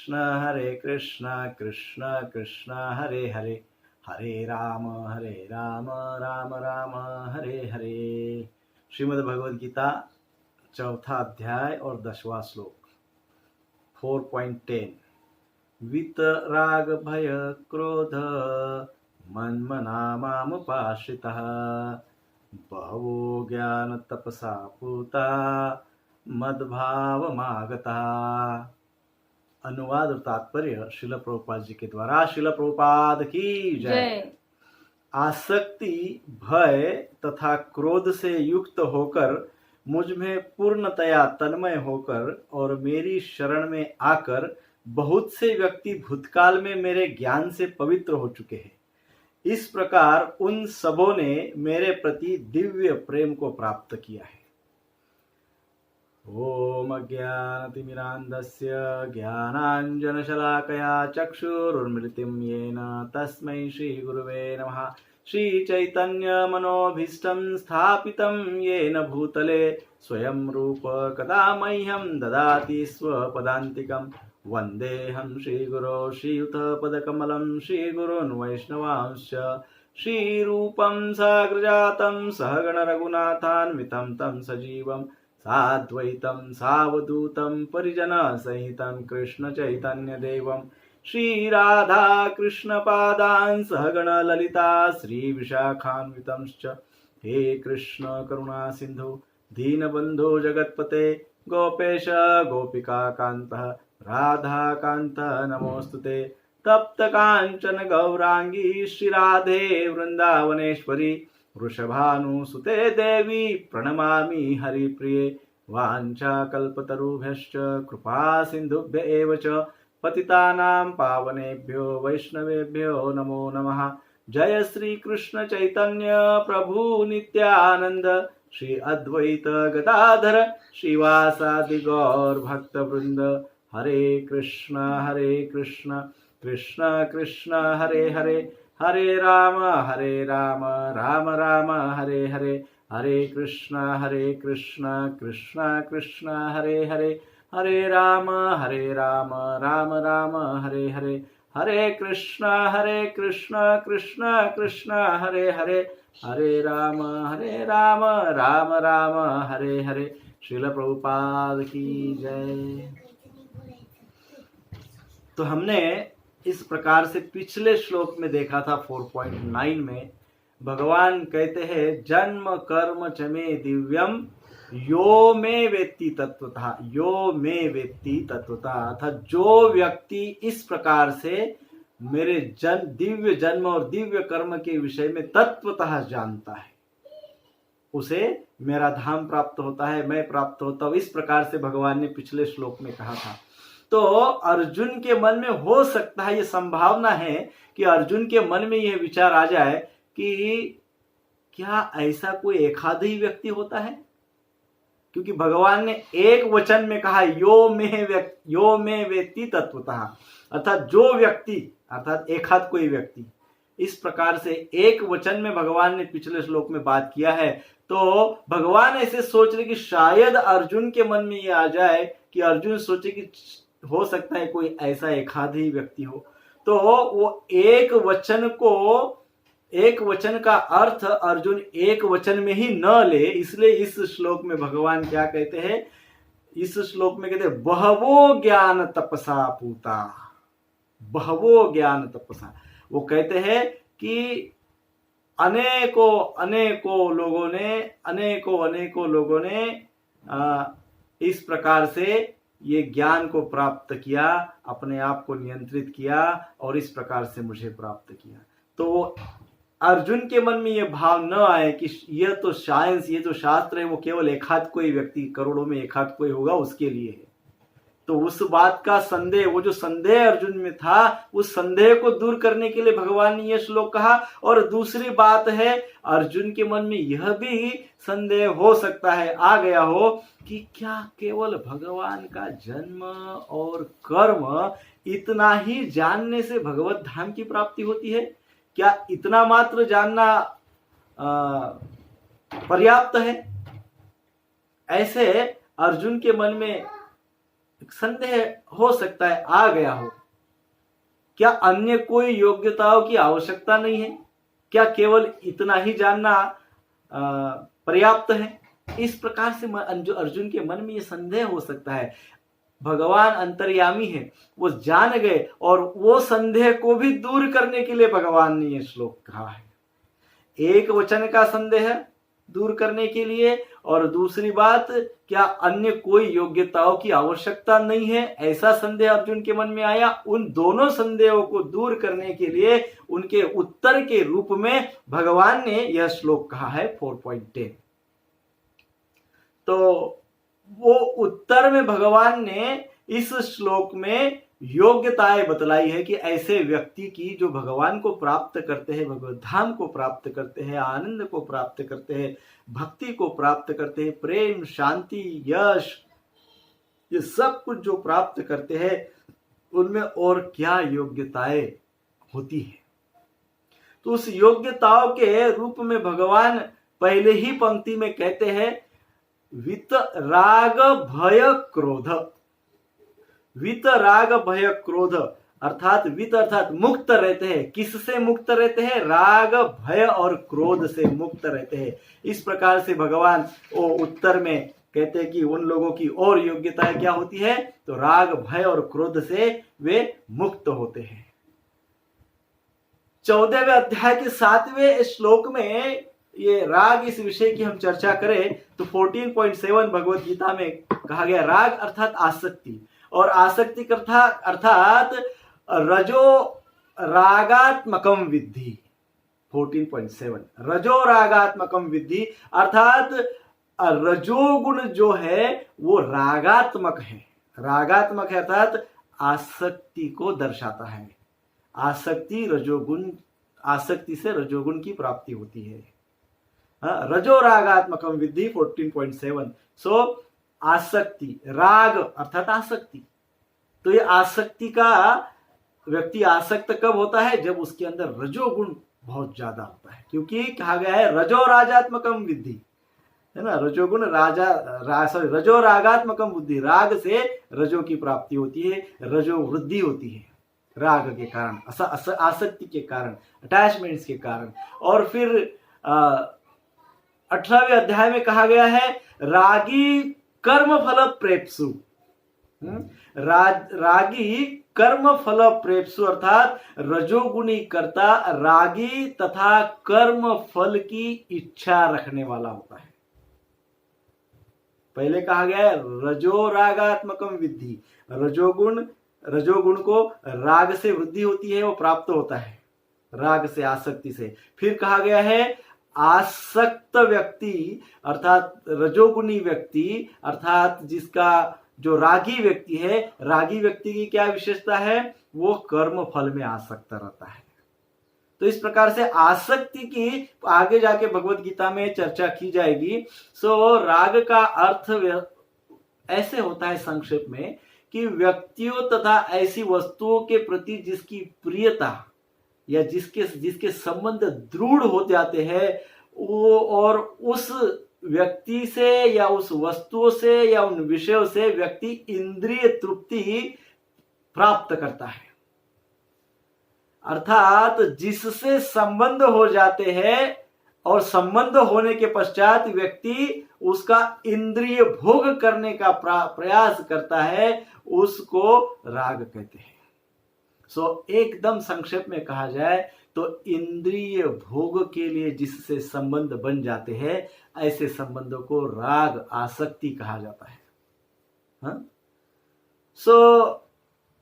कृष्ण कृष्ण हरे हरे, हरे राम राम राम हरे हरे। श्रीमद् भगवद गीता चौथा अध्याय और 10वां श्लोक 4.10। वितराग भय क्रोध मन्मना मामुपाश्रितः, बहवो ज्ञान तपसा पूता मद्भावमागता। अनुवाद और तात्पर्य श्रील प्रभुपाद जी के द्वारा। श्रील प्रभुपाद की जय। आसक्ति, भय तथा क्रोध से युक्त होकर मुझ में पूर्णतया तन्मय होकर और मेरी शरण में आकर बहुत से व्यक्ति भूतकाल में मेरे ज्ञान से पवित्र हो चुके हैं। इस प्रकार उन सबों ने मेरे प्रति दिव्य प्रेम को प्राप्त किया है। ओम अज्ञानतिमिरान्धस्य ज्ञानाञ्जनशलाकया चक्षुरुन्मिलितं येन तस्मै श्रीगुरुवे नमः। श्रीचैतन्यमनोभीष्टं स्थापितं येन भूतले स्वयं रूप कदा मह्यं ददाति स्वपदान्तिकं। वन्देऽहं श्रीगुरो श्रीयुतपदकमलं श्रीगुरून् वैष्णवांश्च। श्रीरूपं साग्रजातं सहगण रघुनाथान्वितं तं सजीवं साद्वैतं सावधूतं परिजनसहितं कृष्ण चैतन्य देवं। श्रीराधा कृष्ण पादान् सहगण ललिता श्री विशाखान्वितंश्च। हे कृष्ण करुणा सिंधु दीनबंधु जगत्पते गोपेश गोपिका कांतः राधा कांत नमोस्तुते। तप्त कांचन गौरांगी श्री राधे वृंदावनेश्वरी वृषभानुसुते देवी प्रणमामि हरिप्रिये। वाञ्छाकल्पतरुभ्यश्च कृपा सिन्धुभ्य एव च पतितानां पावनेभ्यो वैष्णवेभ्यो नमो नमः। जय श्री कृष्ण चैतन्य प्रभु नित्यानंद श्री अद्वैत गदाधर श्रीवासादि गौर भक्त वृंद। हरे कृष्ण कृष्ण कृष्ण हरे हरे, हरे राम राम राम हरे हरे। हरे कृष्ण कृष्ण कृष्ण हरे हरे, हरे राम राम राम हरे हरे। हरे कृष्ण कृष्ण कृष्ण हरे हरे, हरे राम राम राम हरे हरे। श्रील प्रभुपाद की जय। तो हमने इस प्रकार से पिछले श्लोक में देखा था 4.9 में भगवान कहते हैं जन्म कर्म च मे दिव्यम यो मे वेत्ति तत्वतः, यो मे वेत्ति तत्वतः। अर्थात जो व्यक्ति इस प्रकार से मेरे दिव्य जन्म और दिव्य कर्म के विषय में तत्वतः जानता है उसे मेरा धाम प्राप्त होता है, मैं प्राप्त होता हूं। इस प्रकार से भगवान ने पिछले श्लोक में कहा था। तो अर्जुन के मन में हो सकता है, ये संभावना है कि अर्जुन के मन में यह विचार आ जाए कि क्या ऐसा कोई एकाध ही व्यक्ति होता है, क्योंकि भगवान ने एक वचन में कहा यो मे वेत्ति तत्वतः, अर्थात जो व्यक्ति, अर्थात एकाध कोई व्यक्ति। इस प्रकार से एक वचन में भगवान ने पिछले श्लोक में बात किया है। तो भगवान ऐसे सोच रहे कि शायद अर्जुन के मन में यह आ जाए कि अर्जुन सोचे कि हो सकता है कोई ऐसा एकाध ही व्यक्ति हो। तो वो एक वचन का अर्थ अर्जुन एक वचन में ही न ले, इसलिए इस श्लोक में भगवान क्या कहते हैं, इस श्लोक में कहते हैं बहवो ज्ञान तपसा पूता। बहवो ज्ञान तपसा, वो कहते हैं कि अनेकों लोगों ने इस प्रकार से ये ज्ञान को प्राप्त किया, अपने आप को नियंत्रित किया और इस प्रकार से मुझे प्राप्त किया। तो अर्जुन के मन में यह भाव न आए कि यह तो साइंस, ये जो शास्त्र है वो केवल एकाध कोई व्यक्ति, करोड़ों में एकाध कोई होगा उसके लिए है। तो उस बात का संदेह, वो जो संदेह अर्जुन में था, उस संदेह को दूर करने के लिए भगवान ने यह श्लोक कहा। और दूसरी बात है, अर्जुन के मन में यह भी संदेह हो सकता है, आ गया हो कि क्या केवल भगवान का जन्म और कर्म इतना ही जानने से भगवत धाम की प्राप्ति होती है? क्या इतना मात्र जानना पर्याप्त है? ऐसे अर्जुन के मन में संदेह हो सकता है आ गया हो, क्या अन्य कोई योग्यताओं की आवश्यकता नहीं है? क्या केवल इतना ही जानना पर्याप्त है? इस प्रकार से अर्जुन के मन में यह संदेह हो सकता है। भगवान अंतर्यामी है, वो जान गए और वो संदेह को भी दूर करने के लिए भगवान ने यह श्लोक कहा है। एक वचन का संदेह दूर करने के लिए, और दूसरी बात, क्या अन्य कोई योग्यताओं की आवश्यकता नहीं है, ऐसा संदेह अर्जुन के मन में आया। उन दोनों संदेहों को दूर करने के लिए उनके उत्तर के रूप में भगवान ने यह श्लोक कहा है 4.10। तो वो उत्तर में भगवान ने इस श्लोक में योग्यताएं बतलाई है कि ऐसे व्यक्ति की जो भगवान को प्राप्त करते हैं, भगवत धाम को प्राप्त करते हैं, आनंद को प्राप्त करते हैं, भक्ति को प्राप्त करते हैं, प्रेम, शांति, यश, ये सब कुछ जो प्राप्त करते हैं, उनमें और क्या योग्यताएं होती है। तो उस योग्यताओं के रूप में भगवान पहले ही पंक्ति में कहते हैं वित राग भय क्रोध। वित राग भय क्रोध अर्थात वित अर्थात मुक्त रहते हैं। किससे मुक्त रहते हैं? राग भय और क्रोध से मुक्त रहते हैं। इस प्रकार से भगवान वो उत्तर में कहते हैं कि उन लोगों की और योग्यताएं क्या होती है, तो राग भय और क्रोध से वे मुक्त होते हैं। 14वें अध्याय के 7वें श्लोक में ये राग, इस विषय की हम चर्चा करें तो 14.7 भगवत गीता में कहा गया राग अर्थात आसक्ति, और आसक्ति अर्थात रजो रागात्मकम विद्धि। 14.7 रजो रागात्मकम विद्धि अर्थात रजोगुण जो है वो रागात्मक है। रागात्मक है अर्थात आसक्ति को दर्शाता है। आसक्ति रजोगुण, आसक्ति से रजोगुण की प्राप्ति होती है। रजो रागात्मकम विद्धि 14.7। सो आसक्ति, राग अर्थात आसक्ति। तो ये आसक्ति का व्यक्ति आसक्त कब होता है? जब उसके अंदर रजोगुण बहुत ज्यादा होता है, क्योंकि कहा गया है रजो राजात्मकम विद्धि, है ना। रजोगुण रजो रागात्मकम बुद्धि, राग से रजो की प्राप्ति होती है, रजो वृद्धि होती है राग के कारण, आसक्ति के कारण, अटैचमेंट्स के कारण। और फिर 18वें अध्याय में कहा गया है रागी कर्म फल प्रेप्सु। रागी कर्म फल प्रेप्सु अर्थात रजोगुणी कर्ता रागी तथा कर्म फल की इच्छा रखने वाला होता है। पहले कहा गया है रजो रागात्मकम विद्धि, रजोगुण को राग से वृद्धि होती है, वो प्राप्त होता है राग से, आसक्ति से। फिर कहा गया है आसक्त व्यक्ति अर्थात रजोगुणी व्यक्ति अर्थात जिसका जो रागी व्यक्ति है, रागी व्यक्ति की क्या विशेषता है? वो कर्म फल में आसक्त रहता है। तो इस प्रकार से आसक्ति की आगे जाके भगवत गीता में चर्चा की जाएगी। सो राग का अर्थ ऐसे होता है संक्षेप में कि व्यक्तियों तथा ऐसी वस्तुओं के प्रति जिसकी प्रियता या जिसके संबंध दृढ़ हो जाते हैं, वो और उस व्यक्ति से या उस वस्तुओं से या उन विषयों से व्यक्ति इंद्रिय तृप्ति प्राप्त करता है। अर्थात जिससे संबंध हो जाते हैं और संबंध होने के पश्चात व्यक्ति उसका इंद्रिय भोग करने का प्रयास करता है, उसको राग कहते हैं। सो एकदम संक्षेप में कहा जाए तो इंद्रिय भोग के लिए जिससे संबंध बन जाते हैं, ऐसे संबंधों को राग आसक्ति कहा जाता है। सो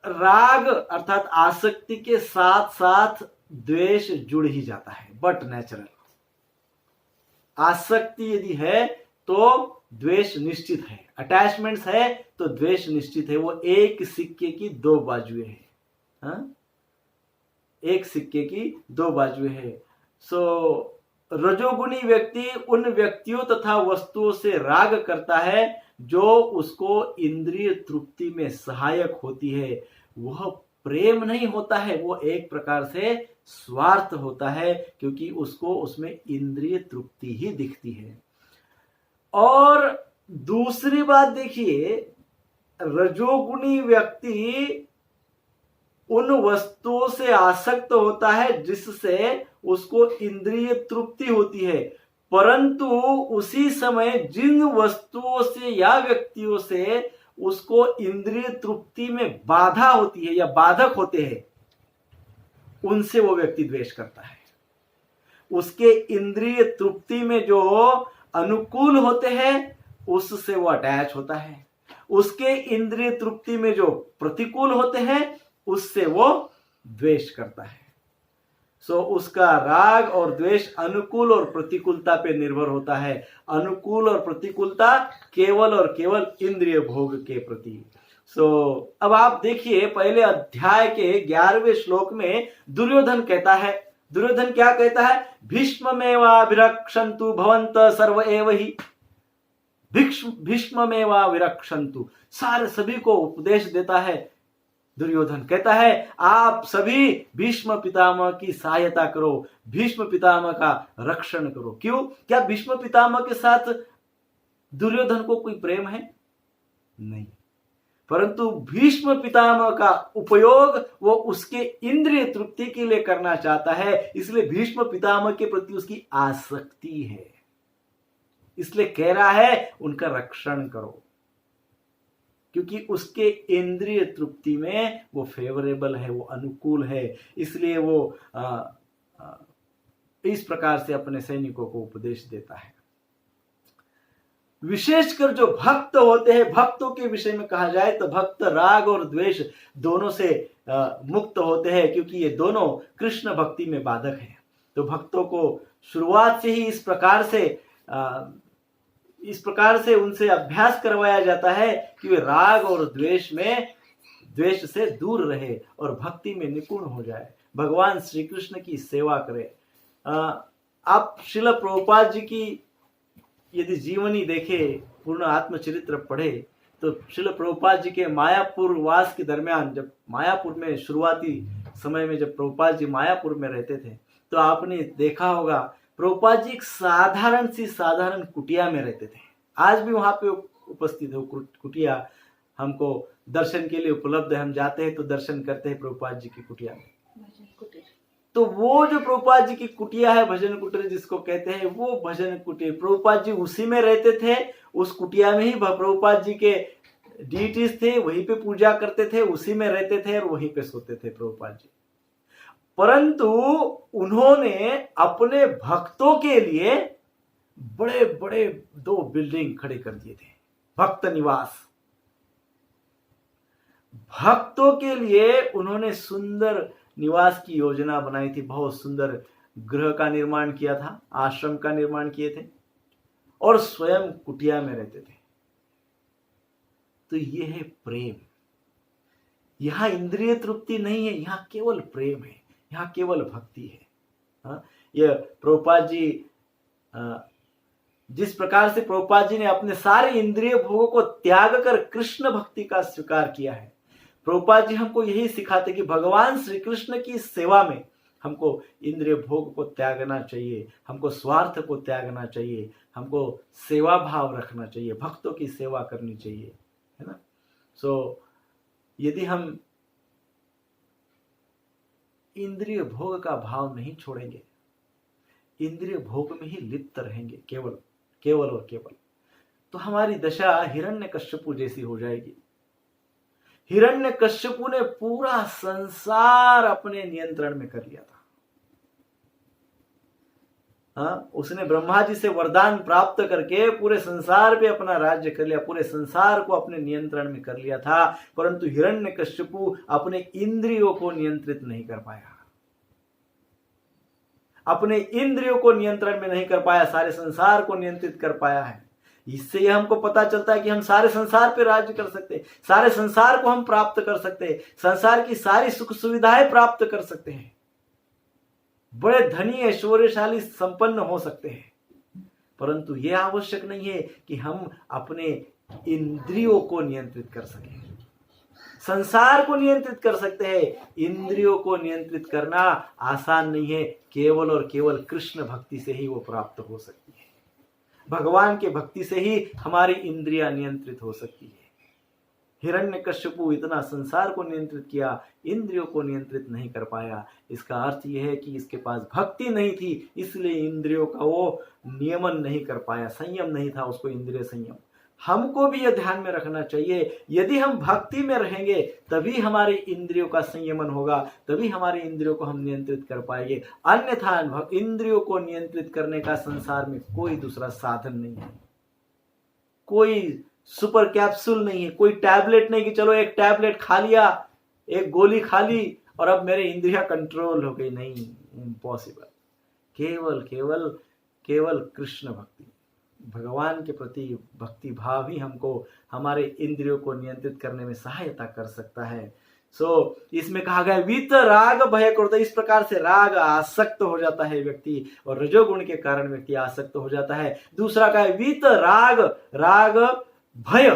राग अर्थात आसक्ति के साथ साथ द्वेष जुड़ ही जाता है, बट नेचुरल। आसक्ति यदि है तो द्वेष निश्चित है, अटैचमेंट्स है तो द्वेष निश्चित है। वो एक सिक्के की दो बाजुएं हैं। एक सिक्के की दो बाजुएं हैं। सो रजोगुणी व्यक्ति उन व्यक्तियों तथा वस्तुओं से राग करता है जो उसको इंद्रिय तृप्ति में सहायक होती है। वह प्रेम नहीं होता है, वो एक प्रकार से स्वार्थ होता है, क्योंकि उसको उसमें इंद्रिय तृप्ति ही दिखती है। और दूसरी बात देखिए, रजोगुणी व्यक्ति उन वस्तुओं से आसक्त होता है जिससे उसको इंद्रिय तृप्ति होती है, परंतु उसी समय जिन वस्तुओं से या व्यक्तियों से उसको इंद्रिय तृप्ति में बाधा होती है या बाधक होते हैं, उनसे वो व्यक्ति द्वेष करता है। उसके इंद्रिय तृप्ति में जो अनुकूल होते हैं उससे वो अटैच होता है, उसके इंद्रिय तृप्ति में जो प्रतिकूल होते हैं उससे वो द्वेष करता है। सो उसका राग और द्वेष अनुकूल और प्रतिकूलता पे निर्भर होता है। अनुकूल और प्रतिकूलता केवल और केवल इंद्रिय भोग के प्रति। अब आप देखिए पहले अध्याय के 11वें श्लोक में दुर्योधन कहता है, दुर्योधन क्या कहता है? भीष्ममेवाभिरक्षन्तु भवन्त सर्व एव हि। भीष्ममेवाभिरक्षन्तु, सारे सभी को उपदेश देता है। दुर्योधन कहता है आप सभी भीष्म पितामह की सहायता करो, भीष्म पितामह का रक्षण करो। क्यों? क्या भीष्म पितामह के साथ दुर्योधन को कोई प्रेम है? नहीं, परंतु भीष्म पितामह का उपयोग वो उसके इंद्रिय तृप्ति के लिए करना चाहता है, इसलिए भीष्म पितामह के प्रति उसकी आसक्ति है, इसलिए कह रहा है उनका रक्षण करो, क्योंकि उसके इंद्रिय तृप्ति में वो फेवरेबल है, वो अनुकूल है, इसलिए वो इस प्रकार से अपने सैनिकों को उपदेश देता है। विशेषकर जो भक्त होते हैं, भक्तों के विषय में कहा जाए तो भक्त राग और द्वेष दोनों से मुक्त होते हैं, क्योंकि ये दोनों कृष्ण भक्ति में बाधक हैं। तो भक्तों को शुरुआत से ही इस प्रकार से उनसे अभ्यास करवाया जाता है कि वे राग और द्वेष से दूर रहे और भक्ति में निपुण हो जाए, भगवान श्री कृष्ण की सेवा करे। आप श्रील प्रभुपाद जी की यदि जीवनी देखे, पूर्ण आत्मचरित्र पढ़े, तो श्रील प्रभुपाद जी के मायापुर वास के दरमियान, जब मायापुर में शुरुआती समय में जब प्रभुपाद जी मायापुर में रहते थे, तो आपने देखा होगा प्रभुपाद जी एक साधारण कुटिया में रहते थे। आज भी वहां पे उपस्थित है कुटिया, हमको दर्शन के लिए उपलब्ध है, हम जाते हैं तो दर्शन करते हैं प्रभुपाद जी की कुटिया में। तो वो जो प्रभुपाद जी की कुटिया है, भजन कुटीर जिसको कहते हैं, वो भजन कुटीर प्रभुपाद जी उसी में रहते थे। उस कुटिया में ही प्रभुपाद जी के डीटीज थे, वहीं पे पूजा करते थे, उसी में रहते थे और वहीं पे सोते थे प्रभुपाद जी। परंतु उन्होंने अपने भक्तों के लिए बड़े बड़े 2 बिल्डिंग खड़े कर दिए थे, भक्त निवास। भक्तों के लिए उन्होंने सुंदर निवास की योजना बनाई थी, बहुत सुंदर गृह का निर्माण किया था, आश्रम का निर्माण किए थे और स्वयं कुटिया में रहते थे। तो ये है प्रेम। यहां इंद्रिय तृप्ति नहीं है, यहां केवल प्रेम है, यहां केवल भक्ति है। यह प्रभुपाद जी, जिस प्रकार से प्रभुपाद जी ने अपने सारे इंद्रिय भोगों को त्याग कर कृष्ण भक्ति का स्वीकार किया है, प्रभुपाद जी हमको यही सिखाते कि भगवान श्री कृष्ण की सेवा में हमको इंद्रिय भोग को त्यागना चाहिए, हमको स्वार्थ को त्यागना चाहिए, हमको सेवा भाव रखना चाहिए, भक्तों की सेवा करनी चाहिए, है ना। यदि हम इंद्रिय भोग का भाव नहीं छोड़ेंगे, इंद्रिय भोग में ही लिप्त रहेंगे केवल और केवल, तो हमारी दशा हिरण्यकश्यपु जैसी हो जाएगी। हिरण्यकश्यपु ने पूरा संसार अपने नियंत्रण में कर लिया था। उसने ब्रह्मा जी से वरदान प्राप्त करके पूरे संसार पे अपना राज्य कर लिया, पूरे संसार को अपने नियंत्रण में कर लिया था, परंतु हिरण्यकश्यपु अपने इंद्रियों को नियंत्रित नहीं कर पाया, अपने इंद्रियों को नियंत्रण में नहीं कर पाया, सारे संसार को नियंत्रित कर पाया है। इससे यह हमको पता चलता है कि हम सारे संसार पे राज्य कर सकते हैं, सारे संसार को हम प्राप्त कर सकते हैं, संसार की सारी सुख सुविधाएं प्राप्त कर सकते हैं, बड़े धनी ऐश्वर्यशाली संपन्न हो सकते हैं, परंतु यह आवश्यक नहीं है कि हम अपने इंद्रियों को नियंत्रित कर सकें। संसार को नियंत्रित कर सकते हैं, इंद्रियों को नियंत्रित करना आसान नहीं है, केवल और केवल कृष्ण भक्ति से ही वो प्राप्त हो सकती है। भगवान के भक्ति से ही हमारी इंद्रियां नियंत्रित हो सकती हिरण्यकश्यपु इतना संसार को नियंत्रित किया, इंद्रियों को नियंत्रित नहीं कर पाया। इसका अर्थ यह है कि इसके पास भक्ति नहीं थी, इसलिए इंद्रियों का वो नियमन नहीं कर पाया, संयम नहीं था उसको, इंद्रिय संयम। हमको भी यह ध्यान में रखना चाहिए, यदि हम भक्ति में रहेंगे तभी हमारे इंद्रियों का संयमन होगा, तभी हमारे इंद्रियों को हम नियंत्रित कर पाएंगे। अन्यथा इंद्रियों को नियंत्रित करने का संसार में कोई दूसरा साधन नहीं है, कोई सुपर कैप्सूल नहीं है, कोई टैबलेट नहीं कि चलो एक टैबलेट खा लिया, एक गोली खा ली और अब मेरे इंद्रियां कंट्रोल हो गई। नहीं, इम्पॉसिबल। केवल केवल केवल कृष्ण भक्ति, भगवान के प्रति भक्ति भाव ही हमको हमारे इंद्रियों को नियंत्रित करने में सहायता कर सकता है। इसमें कहा गया वीत राग भय क्रोध, इस प्रकार से राग आसक्त हो जाता है व्यक्ति, और रजोगुण के कारण व्यक्ति आसक्त हो जाता है। दूसरा कहा वीत राग, राग भय,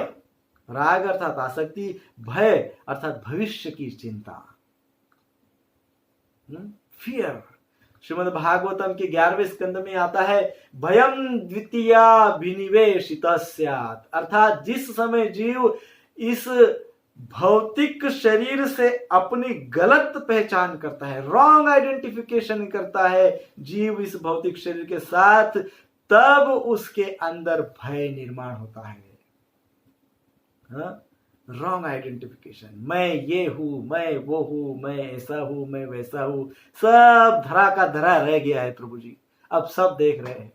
राग अर्थात आसक्ति, भय अर्थात भविष्य की चिंता, फियर। श्रीमद् भागवतम के 11वें स्कंद में आता है भयम द्वितीया विनिवेशित स्यात्, अर्थात जिस समय जीव इस भौतिक शरीर से अपनी गलत पहचान करता है, रॉन्ग आइडेंटिफिकेशन करता है जीव इस भौतिक शरीर के साथ, तब उसके अंदर भय निर्माण होता है। रॉन्ग आइडेंटिफिकेशन, मैं ये हूं, मैं वो हूं, मैं ऐसा हूं, मैं वैसा हूं, सब धरा का धरा रह गया है प्रभु जी। अब सब देख रहे हैं,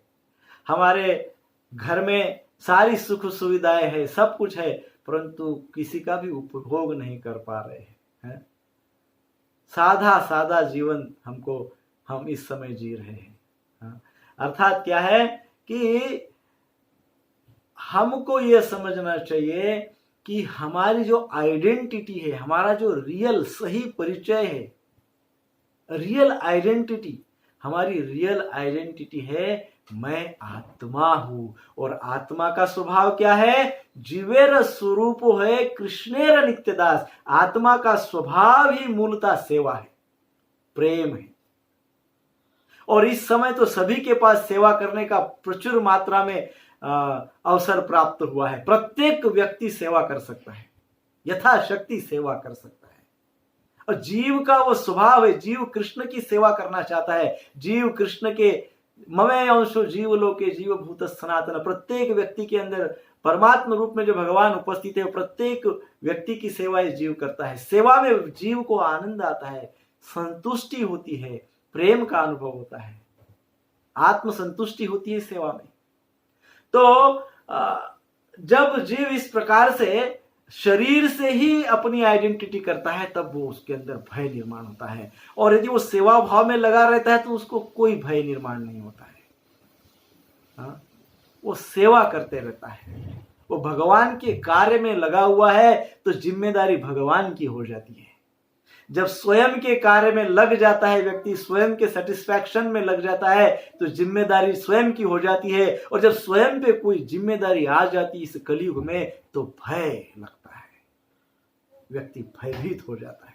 हमारे घर में सारी सुख सुविधाएं हैं, सब कुछ है, परंतु किसी का भी उपभोग नहीं कर पा रहे हैं। सादा सादा जीवन हम इस समय जी रहे हैं। अर्थात क्या है कि हमको यह समझना चाहिए कि हमारी जो आइडेंटिटी है, हमारा जो रियल सही परिचय है, रियल आइडेंटिटी, हमारी रियल आइडेंटिटी है मैं आत्मा हूं। और आत्मा का स्वभाव क्या है? जीवेर स्वरूप है कृष्णेर नित्यदास। आत्मा का स्वभाव ही मूलतः सेवा है, प्रेम है। और इस समय तो सभी के पास सेवा करने का प्रचुर मात्रा में अवसर प्राप्त हुआ है। प्रत्येक व्यक्ति सेवा कर सकता है, यथाशक्ति सेवा कर सकता है। और जीव का वो स्वभाव है, जीव कृष्ण की सेवा करना चाहता है। जीव कृष्ण के ममे अंशो जीव लोके जीव भूत सनातन, प्रत्येक व्यक्ति के अंदर परमात्मा रूप में जो भगवान उपस्थित है, प्रत्येक व्यक्ति की सेवा जीव करता है। सेवा में जीव को आनंद आता है, संतुष्टि होती है, प्रेम का अनुभव होता है, आत्म संतुष्टि होती है सेवा में। तो जब जीव इस प्रकार से शरीर से ही अपनी आइडेंटिटी करता है, तब वो उसके अंदर भय निर्माण होता है। और यदि वो सेवा भाव में लगा रहता है तो उसको कोई भय निर्माण नहीं होता है। वो सेवा करते रहता है, वो भगवान के कार्य में लगा हुआ है, तो जिम्मेदारी भगवान की हो जाती है। जब स्वयं के कार्य में लग जाता है व्यक्ति, स्वयं के सेटिस्फैक्शन में लग जाता है, तो जिम्मेदारी स्वयं की हो जाती है। और जब स्वयं पे कोई जिम्मेदारी आ जाती है इस कलयुग में, तो भय लगता है, व्यक्ति भयभीत हो जाता है।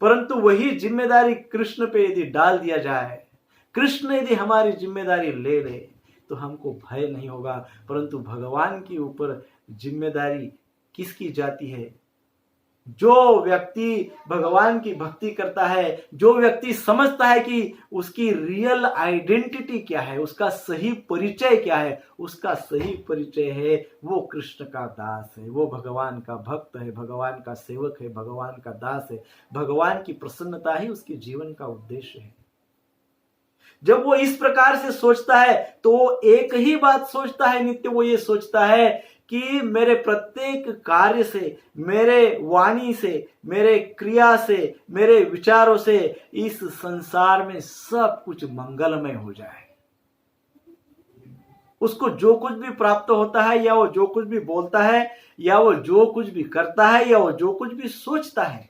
परंतु वही जिम्मेदारी कृष्ण पे यदि डाल दिया जाए, कृष्ण यदि हमारी जिम्मेदारी ले ले, तो हमको भय नहीं होगा। परंतु भगवान के ऊपर जिम्मेदारी किसकी जाती है? जो व्यक्ति भगवान की भक्ति करता है, जो व्यक्ति समझता है कि उसकी रियल आइडेंटिटी क्या है, उसका सही परिचय क्या है, उसका सही परिचय है वो कृष्ण का दास है, वो भगवान का भक्त है, भगवान का सेवक है, भगवान का दास है। भगवान की प्रसन्नता ही उसके जीवन का उद्देश्य है। जब वो इस प्रकार से सोचता है, तो एक ही बात सोचता है नित्य, वो ये सोचता है कि मेरे प्रत्येक कार्य से, मेरे वाणी से, मेरे क्रिया से, मेरे विचारों से इस संसार में सब कुछ मंगलमय हो जाए। उसको जो कुछ भी प्राप्त होता है, या वो जो कुछ भी बोलता है, या वो जो कुछ भी करता है, या वो जो कुछ भी सोचता है,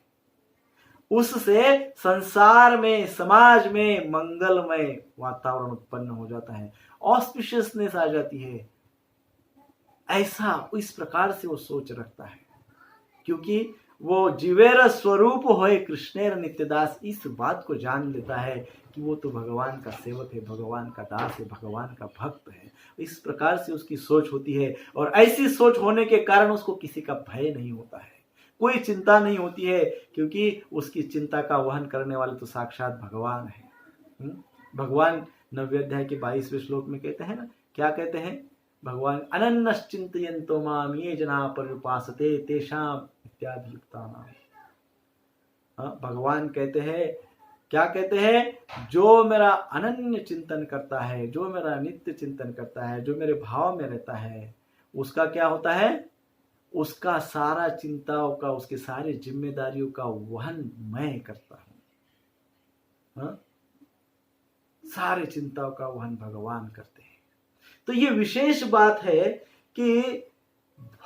उससे संसार में, समाज में मंगलमय वातावरण उत्पन्न हो जाता है, ऑस्पिशियसनेस आ जाती है। ऐसा इस प्रकार से वो सोच रखता है, क्योंकि वो जीवेर स्वरूप होए कृष्णेर नित्यदास, इस बात को जान लेता है कि वो तो भगवान का सेवक है, भगवान का दास है, भगवान का भक्त है। इस प्रकार से उसकी सोच होती है, और ऐसी सोच होने के कारण उसको किसी का भय नहीं होता है। कोई चिंता नहीं होती है, क्योंकि उसकी चिंता का वहन करने वाले तो साक्षात भगवान है। भगवान 9वें अध्याय के 22वें श्लोक में कहते हैं ना, क्या कहते हैं भगवान, अनन्यश्चिन्तयन्तो माम ये जना पर्युपासते तेषाम इत्यादि युक्तानाम। भगवान कहते हैं, क्या कहते हैं, जो मेरा अनन्य चिंतन करता है, जो मेरा नित्य चिंतन करता है, जो मेरे भाव में रहता है, उसका क्या होता है, उसका सारा चिंताओं का, उसकी सारी जिम्मेदारियों का वहन मैं करता हूं। सारे चिंताओं का वहन भगवान करते हैं। तो ये विशेष बात है कि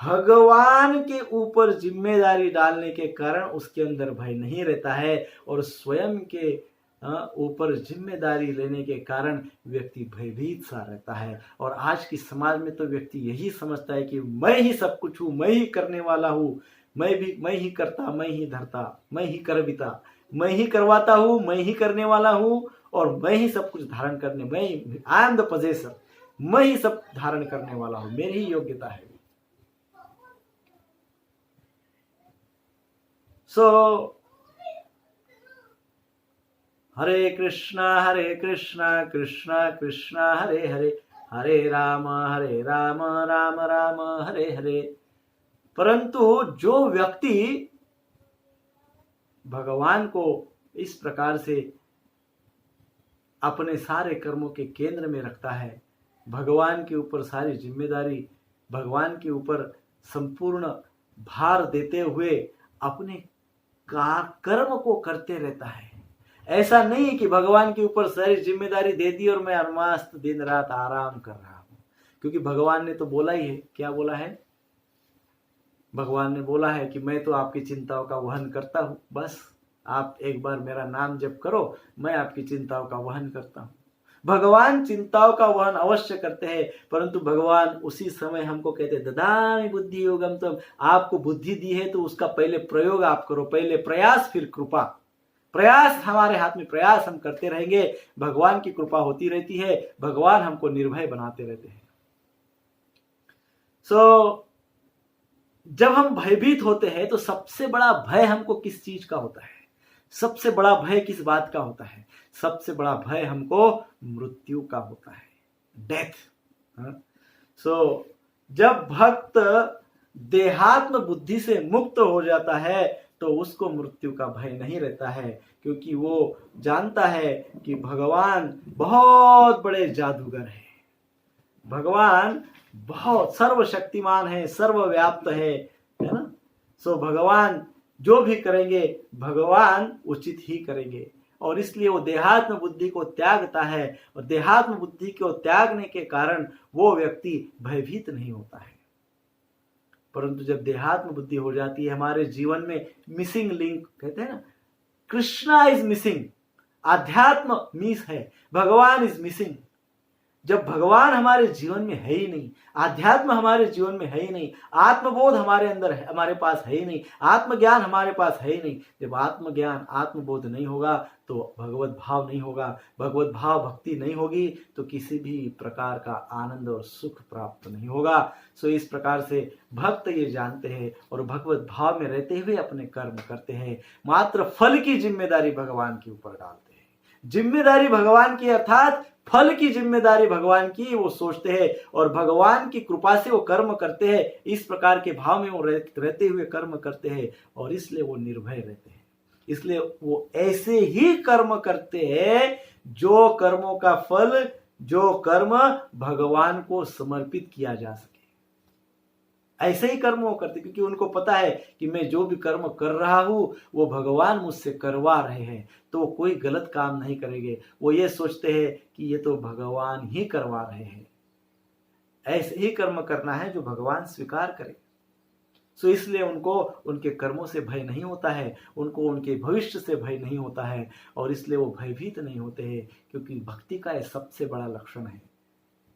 भगवान के ऊपर जिम्मेदारी डालने के कारण उसके अंदर भय नहीं रहता है, और स्वयं के ऊपर जिम्मेदारी लेने के कारण व्यक्ति भयभीत सा रहता है। और आज की समाज में तो व्यक्ति यही समझता है कि मैं ही सब कुछ हूं, मैं ही करने वाला हूं, मैं ही करता, मैं ही धरता, मैं ही करविता, मैं ही करवाता हूं, मैं ही करने वाला हूं, और मैं ही सब कुछ धारण करने, आई एम द पोजेसर, मैं ही सब धारण करने वाला हूं, मेरी ही योग्यता है। सो हरे कृष्णा कृष्णा कृष्णा हरे हरे, हरे राम राम राम हरे हरे। परंतु जो व्यक्ति भगवान को इस प्रकार से अपने सारे कर्मों के केंद्र में रखता है, भगवान के ऊपर सारी जिम्मेदारी, भगवान के ऊपर संपूर्ण भार देते हुए अपने कर्म को करते रहता है। ऐसा नहीं है कि भगवान के ऊपर सारी जिम्मेदारी दे दी और मैं मस्त दिन रात आराम कर रहा हूं, क्योंकि भगवान ने तो बोला ही है, क्या बोला है, भगवान ने बोला है कि मैं तो आपकी चिंताओं का वहन करता हूं, बस आप एक बार मेरा नाम जप करो, मैं आपकी चिंताओं का वहन करता हूं। भगवान चिंताओं का वहन अवश्य करते हैं, परंतु भगवान उसी समय हमको कहते ददामि बुद्धि योगम, तो आपको बुद्धि दी है तो उसका पहले प्रयोग आप करो, पहले प्रयास फिर कृपा। प्रयास हमारे हाथ में, प्रयास हम करते रहेंगे, भगवान की कृपा होती रहती है, भगवान हमको निर्भय बनाते रहते हैं। जब हम भयभीत होते हैं तो सबसे बड़ा भय हमको किस चीज का होता है, सबसे बड़ा भय किस बात का होता है, सबसे बड़ा भय हमको मृत्यु का होता है, डेथ। जब भक्त देहात्म बुद्धि से मुक्त हो जाता है तो उसको मृत्यु का भय नहीं रहता है, क्योंकि वो जानता है कि भगवान बहुत बड़े जादूगर हैं, भगवान बहुत सर्वशक्तिमान है, सर्वव्याप्त है ना। भगवान जो भी करेंगे भगवान उचित ही करेंगे, और इसलिए वो देहात्म बुद्धि को त्यागता है, और देहात्म बुद्धि को त्यागने के कारण वो व्यक्ति भयभीत नहीं होता है। परंतु जब देहात्म बुद्धि हो जाती है, हमारे जीवन में मिसिंग लिंक कहते हैं ना, कृष्णा इज मिसिंग, आध्यात्म मिस है, भगवान इज मिसिंग। जब भगवान हमारे जीवन में है ही नहीं, आध्यात्म हमारे जीवन में है ही नहीं, आत्मबोध हमारे अंदर है, हमारे पास है ही नहीं, आत्मज्ञान हमारे पास है ही नहीं, जब आत्मज्ञान आत्मबोध नहीं होगा तो भगवत भाव नहीं होगा, भगवत भाव भक्ति नहीं होगी तो किसी भी प्रकार का आनंद और सुख प्राप्त नहीं होगा। इस प्रकार से भक्त ये जानते हैं और भगवत भाव में रहते हुए अपने कर्म करते हैं, मात्र फल की जिम्मेदारी भगवान के ऊपर डालते हैं। जिम्मेदारी भगवान की, अर्थात फल की जिम्मेदारी भगवान की वो सोचते हैं, और भगवान की कृपा से वो कर्म करते हैं, इस प्रकार के भाव में वो रहते हुए कर्म करते हैं, और इसलिए वो निर्भय रहते हैं। इसलिए वो ऐसे ही कर्म करते हैं जो कर्मों का फल, जो कर्म भगवान को समर्पित किया जा सके, ऐसे ही कर्म वो करते, क्योंकि उनको पता है कि मैं जो भी कर्म कर रहा हूं वो भगवान मुझसे करवा रहे हैं, तो वो कोई गलत काम नहीं करेंगे। वो ये सोचते हैं कि ये तो भगवान ही करवा रहे हैं, ऐसे ही कर्म करना है जो भगवान स्वीकार करे। इसलिए उनको उनके कर्मों से भय नहीं होता है, उनको उनके भविष्य से भय नहीं होता है, और इसलिए वो भयभीत नहीं होते हैं, क्योंकि भक्ति का यह सबसे बड़ा लक्षण है।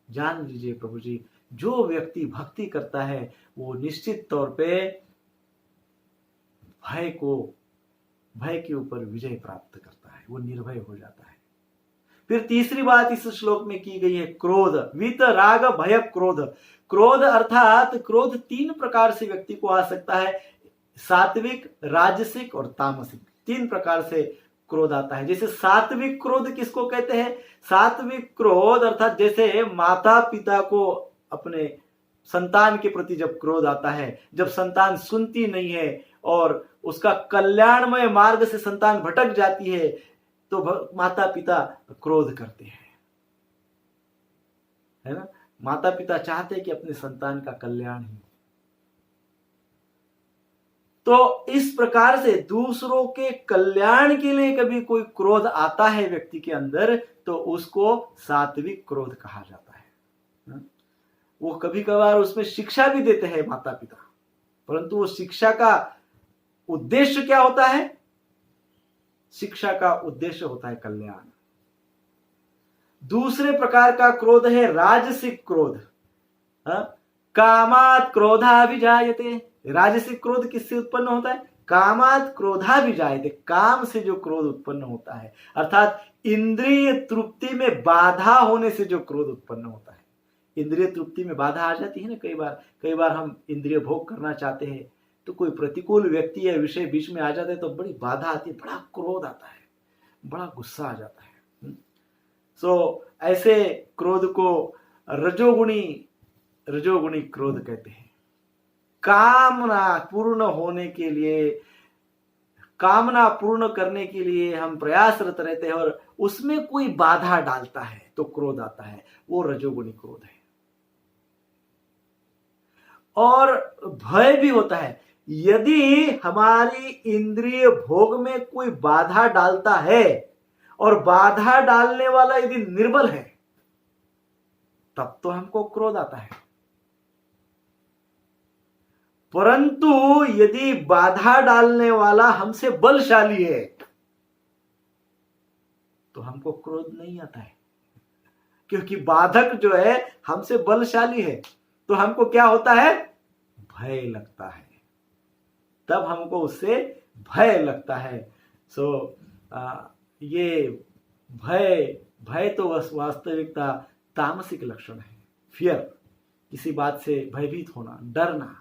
जान लीजिए प्रभु जी, जो व्यक्ति भक्ति करता है वो निश्चित तौर पे भय के ऊपर विजय प्राप्त करता है, वो निर्भय हो जाता है। फिर तीसरी बात इस श्लोक में की गई है क्रोध, वीत राग भय क्रोध। क्रोध अर्थात क्रोध तीन प्रकार से व्यक्ति को आ सकता है। सात्विक, राजसिक और तामसिक, 3 प्रकार से क्रोध आता है। जैसे सात्विक क्रोध किसको कहते हैं? सात्विक क्रोध अर्थात जैसे माता पिता को अपने संतान के प्रति जब क्रोध आता है, जब संतान सुनती नहीं है और उसका कल्याणमय मार्ग से संतान भटक जाती है, तो माता पिता क्रोध करते हैं, है ना। माता पिता चाहते हैं कि अपने संतान का कल्याण ही। तो इस प्रकार से दूसरों के कल्याण के लिए कभी कोई क्रोध आता है व्यक्ति के अंदर, तो उसको सात्विक क्रोध कहा जाता है। वो कभी कभार उसमें शिक्षा भी देते हैं माता पिता, परंतु वो शिक्षा का उद्देश्य क्या होता है? शिक्षा का उद्देश्य होता है कल्याण। दूसरे प्रकार का क्रोध है राजसिक क्रोध। कामात् क्रोधाभिजायते। राजसिक क्रोध किससे उत्पन्न होता है? कामात् क्रोधाभिजायते, काम से जो क्रोध उत्पन्न होता है, अर्थात इंद्रिय तृप्ति में बाधा होने से जो क्रोध उत्पन्न होता है। इंद्रिय तृप्ति में बाधा आ जाती है ना, कई बार हम इंद्रिय भोग करना चाहते हैं तो कोई प्रतिकूल व्यक्ति या विषय बीच में आ जाता है तो बड़ी बाधा आती है, बड़ा क्रोध आता है, बड़ा गुस्सा आ जाता है। ऐसे क्रोध को रजोगुणी क्रोध कहते हैं। कामना पूर्ण करने के लिए हम प्रयासरत रहते हैं और उसमें कोई बाधा डालता है तो क्रोध आता है, वो रजोगुणी क्रोध है। और भय भी होता है। यदि हमारी इंद्रिय भोग में कोई बाधा डालता है और बाधा डालने वाला यदि निर्बल है, तब तो हमको क्रोध आता है। परंतु यदि बाधा डालने वाला हमसे बलशाली है तो हमको क्रोध नहीं आता है, क्योंकि बाधक जो है हमसे बलशाली है, तो हमको क्या होता है? भय लगता है, तब हमको उससे भय लगता है। ये भय तो वास्तविकता तामसिक लक्षण है। फियर, किसी बात से भयभीत होना, डरना,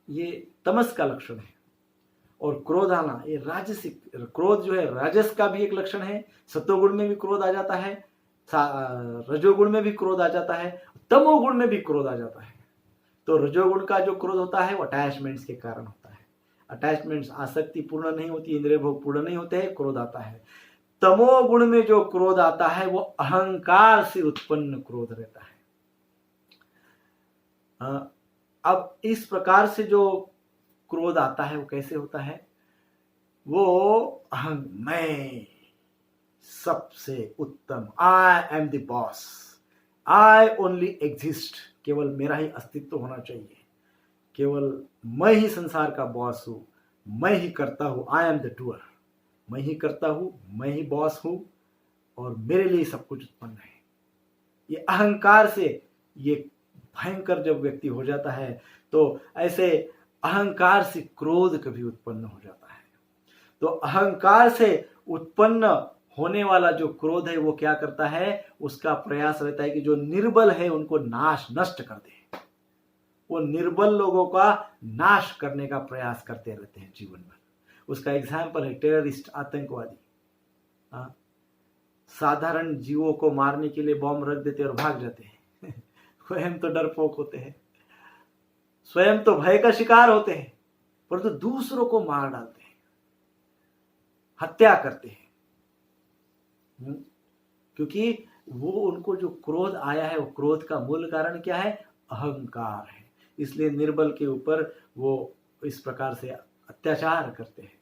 ये तमस का लक्षण है। और क्रोध आना, ये राजसिक क्रोध जो है राजस का भी एक लक्षण है। सत्वगुण में भी क्रोध आ जाता है, रजोगुण में भी क्रोध आ जाता है, तमोगुण में भी क्रोध आ जाता है। तो रजोगुण का जो क्रोध होता है वो अटैचमेंट्स के कारण होता है। अटैचमेंट्स, आसक्ति पूर्ण नहीं होती, इंद्रिय भोग पूर्ण नहीं होते हैं, क्रोध आता है। तमोगुण में जो क्रोध आता है वो अहंकार से उत्पन्न क्रोध रहता है। अब इस प्रकार से जो क्रोध आता है वो कैसे होता है? वो मैं सबसे उत्तम, I am the boss, I only exist, केवल मेरा ही अस्तित्व होना चाहिए, केवल मैं ही संसार का बॉस हूं, मैं ही करता हूं, आई एम द डूअर, मैं ही करता हूं, मैं ही बॉस हूं और मेरे लिए सब कुछ उत्पन्न है। ये अहंकार से ये भयंकर जब व्यक्ति हो जाता है तो ऐसे अहंकार से क्रोध कभी उत्पन्न हो जाता है। तो अहंकार से उत्पन्न होने वाला जो क्रोध है वो क्या करता है? उसका प्रयास रहता है कि जो निर्बल है उनको नष्ट कर दे। वो निर्बल लोगों का नाश करने का प्रयास करते रहते हैं जीवन में। उसका एग्जाम्पल है टेररिस्ट, आतंकवादी। साधारण जीवों को मारने के लिए बॉम्ब रख देते और भाग जाते हैं। स्वयं तो डरपोक होते हैं, स्वयं तो भय का शिकार होते हैं, परंतु दूसरों को मार डालते हैं, हत्या करते हैं, क्योंकि वो उनको जो क्रोध आया है वो क्रोध का मूल कारण क्या है? अहंकार है। इसलिए निर्बल के ऊपर वो इस प्रकार से अत्याचार करते हैं।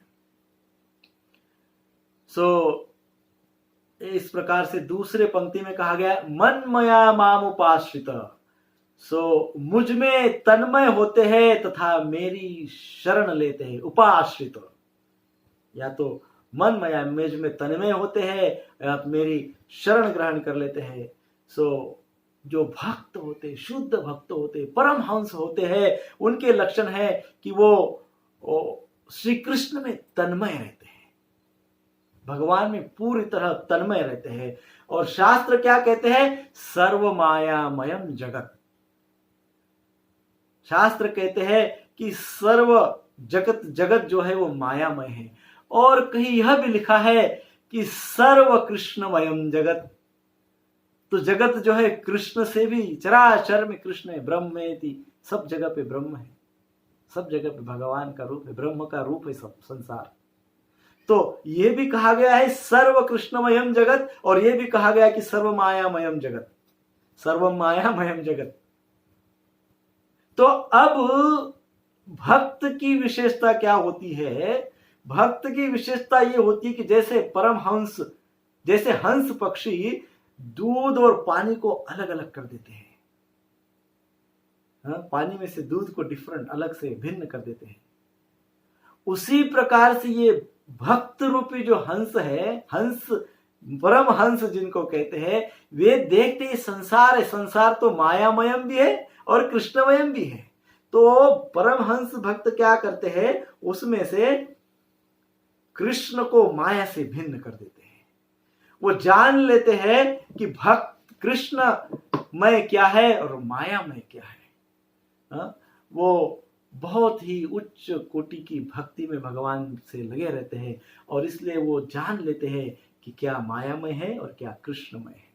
इस प्रकार से दूसरे पंक्ति में कहा गया मन मया माम उपाश्रित, मुझ में तन्मय होते हैं तथा मेरी शरण लेते हैं। उपाश्रित, या तो मन मया मेज में तन्मय होते हैं या मेरी शरण ग्रहण कर लेते हैं। जो भक्त होते, शुद्ध भक्त होते, परमहंस होते हैं, उनके लक्षण है कि वो श्री कृष्ण में तन्मय रहते हैं, भगवान में पूरी तरह तन्मय रहते हैं। और शास्त्र क्या कहते हैं? सर्व मायामयम जगत। शास्त्र कहते हैं कि सर्व जगत जगत जो है वो मायामय है। और कहीं यह भी लिखा है कि सर्व कृष्णमयम जगत, तो जगत जो है कृष्ण से भी, चराचर में कृष्ण है, ब्रह्मेति, सब जगह पे ब्रह्म है, सब जगह पे भगवान का रूप है, ब्रह्म का रूप है सब संसार। तो ये भी कहा गया है सर्व कृष्णमयम जगत, और ये भी कहा गया है कि सर्व मायामयम जगत, सर्व मायामयम जगत। तो अब भक्त की विशेषता क्या होती है? भक्त की विशेषता ये होती है कि जैसे परमहंस, जैसे हंस पक्षी दूध और पानी को अलग अलग कर देते हैं, पानी में से दूध को डिफरेंट, अलग से भिन्न कर देते हैं, उसी प्रकार से ये भक्त रूपी जो हंस है, हंस, परम हंस जिनको कहते हैं, वे देखते हैं संसार है, संसार तो मायामयम भी है और कृष्णमयम भी है। तो परम हंस भक्त क्या करते हैं, उसमें से कृष्ण को माया से भिन्न कर देते हैं। वो जान लेते हैं कि भक्त कृष्ण मय क्या है और माया मय क्या है। वो बहुत ही उच्च कोटि की भक्ति में भगवान से लगे रहते हैं, और इसलिए वो जान लेते हैं कि क्या मायामय है और क्या कृष्णमय है।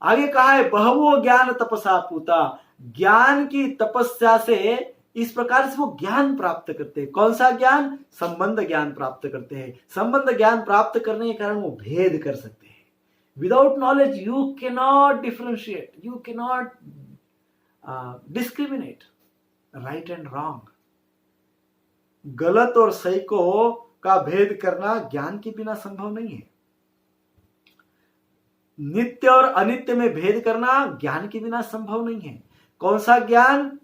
आगे कहा है बहवो ज्ञान तपसा पूता, ज्ञान की तपस्या से इस प्रकार से वो ज्ञान प्राप्त करते हैं। कौन सा ज्ञान? संबंध ज्ञान प्राप्त करते हैं। संबंध ज्ञान प्राप्त करने के कारण वो भेद कर सकते हैं। Without knowledge you cannot differentiate, you cannot discriminate right and wrong. गलत और सही को का भेद करना ज्ञान के बिना संभव नहीं है। नित्य और अनित्य में भेद करना ज्ञान के बिना संभव नहीं है। कौन सा ज्ञान?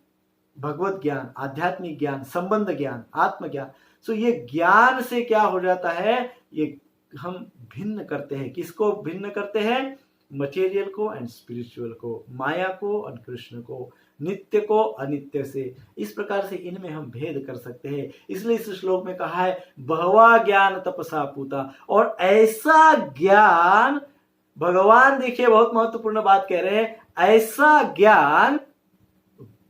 भगवत ज्ञान, आध्यात्मिक ज्ञान, संबंध ज्ञान, आत्मज्ञान। सो ये ज्ञान से क्या हो जाता है, ये हम भिन्न करते हैं। किसको भिन्न करते हैं? मटेरियल को एंड स्पिरिचुअल को, माया को और कृष्ण को, नित्य को अनित्य से। इस प्रकार से इनमें हम भेद कर सकते हैं। इसलिए इस श्लोक में कहा है बहवा ज्ञान तपसा पूता। और ऐसा ज्ञान भगवान, देखिए बहुत महत्वपूर्ण बात कह रहे हैं, ऐसा ज्ञान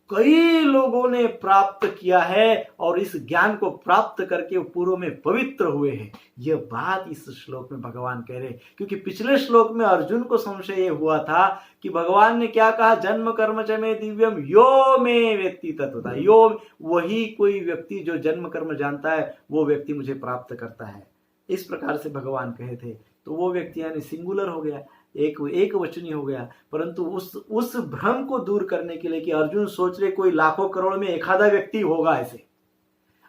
कई लोगों ने प्राप्त किया है और इस ज्ञान को प्राप्त करके वो पूर्व में पवित्र हुए हैं। यह बात इस श्लोक में भगवान कह रहे हैं। क्योंकि पिछले श्लोक में अर्जुन को संशय ये हुआ था कि भगवान ने क्या कहा, जन्म कर्म च मे दिव्यम यो में व्यक्ति तत्वता। यो, वही कोई व्यक्ति जो जन्म कर्म जानता है वो व्यक्ति मुझे प्राप्त करता है, इस प्रकार से भगवान कहे थे। तो वो व्यक्ति यानी सिंगुलर हो गया, एक वचनी हो गया। परंतु उस भ्रम को दूर करने के लिए कि अर्जुन सोच रहे कोई लाखों करोड़ में एक आधा व्यक्ति होगा, ऐसे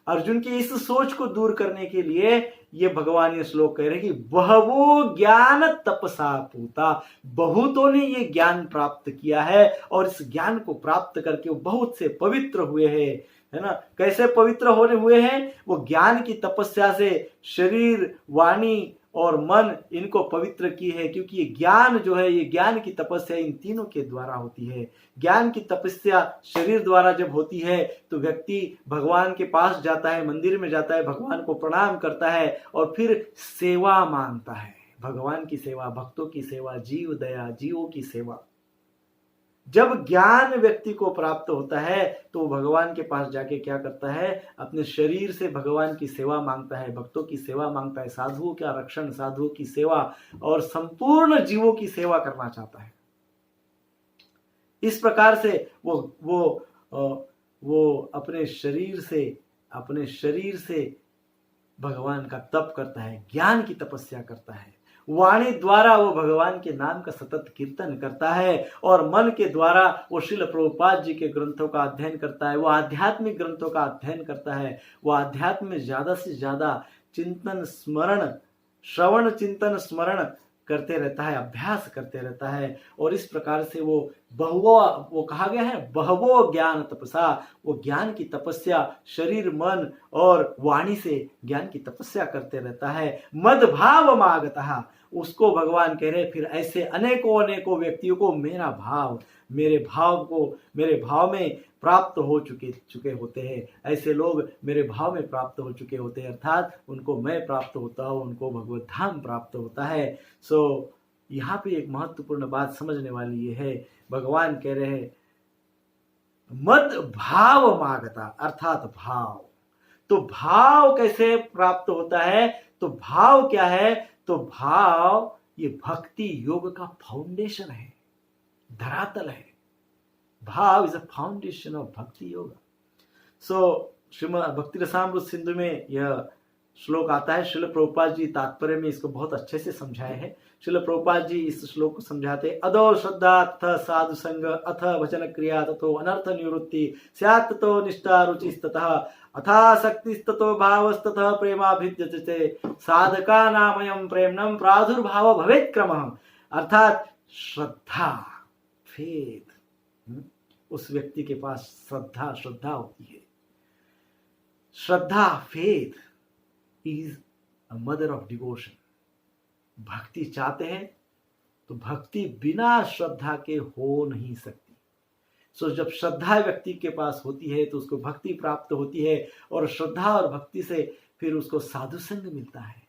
अर्जुन की इस सोच को दूर करने के लिए ये भगवान ये श्लोक कह रहे कि बहवो ज्ञान तपसा पूता, बहुतों ने ये ज्ञान प्राप्त किया है और इस ज्ञान को प्राप्त करके वो बहुत से पवित्र हुए हैं, है ना। कैसे पवित्र होने हुए हैं? वो ज्ञान की तपस्या से शरीर, वाणी और मन इनको पवित्र की है। क्योंकि ये ज्ञान जो है, ये ज्ञान की तपस्या इन तीनों के द्वारा होती है। ज्ञान की तपस्या शरीर द्वारा जब होती है तो व्यक्ति भगवान के पास जाता है, मंदिर में जाता है, भगवान को प्रणाम करता है और फिर सेवा मांगता है, भगवान की सेवा, भक्तों की सेवा, जीव दया, जीवों की सेवा। जब ज्ञान व्यक्ति को प्राप्त होता है तो भगवान के पास जाके क्या करता है, अपने शरीर से भगवान की सेवा मांगता है, भक्तों की सेवा मांगता है, साधुओं का रक्षण, साधुओं की सेवा और संपूर्ण जीवों की सेवा करना चाहता है। इस प्रकार से वो अपने शरीर से भगवान का तप करता है, ज्ञान की तपस्या करता है। वाणी द्वारा वो भगवान के नाम का सतत कीर्तन करता है और मन के द्वारा वो श्रील प्रभुपाद जी के ग्रंथों का अध्ययन करता है, वो आध्यात्मिक ग्रंथों का अध्ययन करता है, वो आध्यात्म में ज्यादा से ज्यादा चिंतन स्मरण, श्रवण चिंतन स्मरण करते रहता है, अभ्यास करते रहता है। और इस प्रकार से वो कहा गया है बहवो ज्ञान तपसा, वो ज्ञान की तपस्या शरीर, मन और वाणी से ज्ञान की तपस्या करते रहता है। मद भाव मागतः, उसको भगवान कह रहे फिर ऐसे अनेकों व्यक्तियों को मेरे भाव में प्राप्त हो चुके होते हैं। ऐसे लोग मेरे भाव में प्राप्त हो चुके होते हैं, अर्थात उनको मैं प्राप्त होता हूँ, उनको भगवत धाम प्राप्त होता है। सो यहाँ पे एक महत्वपूर्ण बात समझने वाली ये है, भगवान कह रहे हैं मद भाव मागता, अर्थात भाव। तो भाव कैसे प्राप्त होता है? तो भाव क्या है? तो भाव ये भक्ति योग का फाउंडेशन है, धरातल है। भाव इज अ फाउंडेशन ऑफ भक्ति योग। सो श्रीमद् भक्ति रसामृत सिंधु में यह श्लोक आता है। श्रील प्रभुपाद जी तात्पर्य में इसको बहुत अच्छे से समझाए हैं। श्रील प्रभुपाद जी इस श्लोक को समझाते हैं, अदो श्रद्धा तथा साधु संग अथ वचन क्रिया ततो अनर्थ निवृत्ति स्यात् ततो निष्ठा रुचिस्ततः अथासक्तिस्ततो भावस्ततः प्रेमाभिद्यते साधका नामयं प्रेमणं प्रादुर्भाव भवेत् क्रमः। अर्थात श्रद्धा, फेथ, उस व्यक्ति के पास श्रद्धा होती है। श्रद्धा, faith is a mother of devotion. भक्ति चाहते हैं तो भक्ति बिना श्रद्धा के हो नहीं सकती। सो जब श्रद्धा व्यक्ति के पास होती है तो उसको भक्ति प्राप्त होती है, और श्रद्धा और भक्ति से फिर उसको साधु संग मिलता है।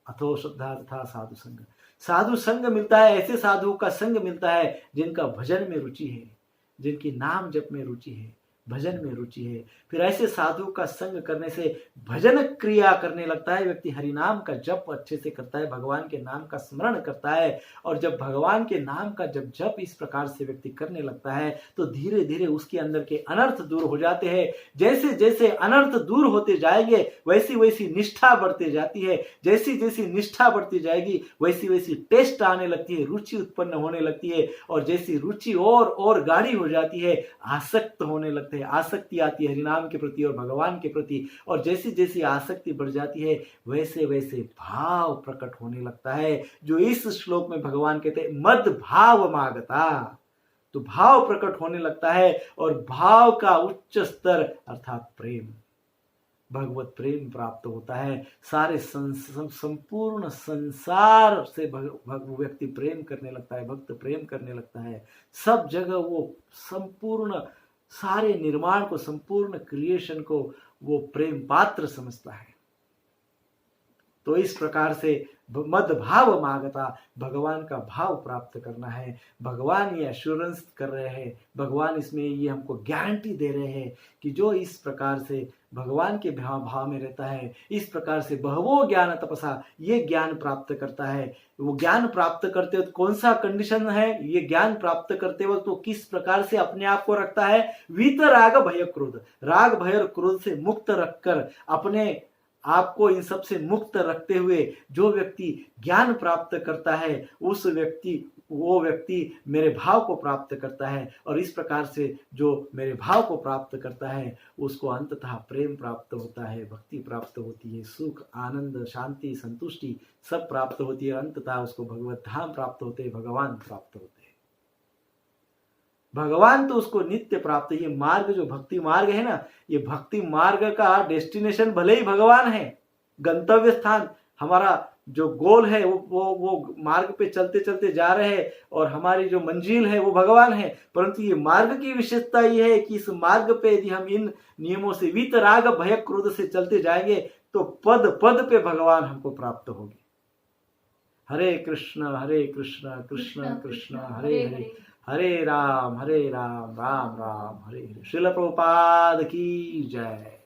अथो श्रद्धा तथा साधु संग, साधु संग मिलता है। ऐसे साधुओं का संग मिलता है जिनका भजन में रुचि है, जिनकी नाम जप में रुचि है, भजन में रुचि है। फिर ऐसे साधु का संग करने से भजन क्रिया करने लगता है व्यक्ति, हरि नाम का जप अच्छे से करता है, भगवान के नाम का स्मरण करता है। और जब भगवान के नाम का जब जप इस प्रकार से व्यक्ति करने लगता है तो धीरे धीरे उसके अंदर के अनर्थ दूर हो जाते हैं। जैसे जैसे अनर्थ दूर होते जाएंगे वैसी वैसी निष्ठा बढ़ती जाती है। जैसी जैसी निष्ठा बढ़ती जाएगी वैसी वैसी टेस्ट आने लगती है, रुचि उत्पन्न होने लगती है। और जैसी रुचि और गाढ़ी हो जाती है, आसक्त होने लगते हैं, आसक्ति आती है हरिनाम के प्रति और भगवान के प्रति। और जैसी जैसी आसक्ति बढ़ जाती है वैसे वैसे भाव प्रकट होने लगता है, जो इस श्लोक में भगवान कहते हैं मद भाव मागता। तो भाव प्रकट होने लगता है, और भाव का उच्च स्तर अर्थात प्रेम, भगवत प्रेम प्राप्त होता है। सारे संपूर्ण संसार से व्यक्ति प्रेम करने लगता है, भक्त प्रेम करने लगता है। सब जगह वो संपूर्ण सारे निर्माण को, संपूर्ण क्रिएशन को वो प्रेम पात्र समझता है। तो इस प्रकार से मद भाव मागता, भगवान का भाव प्राप्त करना है। भगवान ये एश्योरेंस कर रहे हैं, भगवान इसमें ये हमको गारंटी दे रहे हैं कि जो इस प्रकार से भगवान के भाव में रहता है, इस प्रकार से बहवो ज्ञान तपसा, ये ज्ञान प्राप्त करता है। वो ज्ञान प्राप्त करते वक्त कौन सा कंडीशन है? ये ज्ञान प्राप्त करते वक्त वो किस प्रकार से अपने आप को रखता है? वीत राग भय क्रोध, राग भय और क्रोध से मुक्त रखकर, अपने आपको इन सब से मुक्त रखते हुए जो व्यक्ति ज्ञान प्राप्त करता है वो व्यक्ति मेरे भाव को प्राप्त करता है। और इस प्रकार से जो मेरे भाव को प्राप्त करता है उसको अंततः प्रेम प्राप्त होता है, भक्ति प्राप्त होती है, सुख, आनंद, शांति, संतुष्टि सब प्राप्त होती है। अंततः उसको भगवत धाम प्राप्त होते हैं, भगवान प्राप्त होते हैं। भगवान तो उसको नित्य प्राप्त। ये मार्ग जो भक्ति मार्ग है ना, ये भक्ति मार्ग का डेस्टिनेशन भले ही भगवान है, गंतव्य स्थान हमारा जो गोल है वो मार्ग पे चलते चलते जा रहे हैं, और हमारी जो मंजिल है वो भगवान है। परंतु ये मार्ग की विशेषता ये है कि इस मार्ग पे यदि हम इन नियमों से वीत राग भय क्रोध से चलते जाएंगे तो पद पद पे भगवान हमको प्राप्त होगी। हरे कृष्ण कृष्ण कृष्ण हरे हरे, हरे राम राम राम हरे हरे। श्रील प्रभुपाद की जय।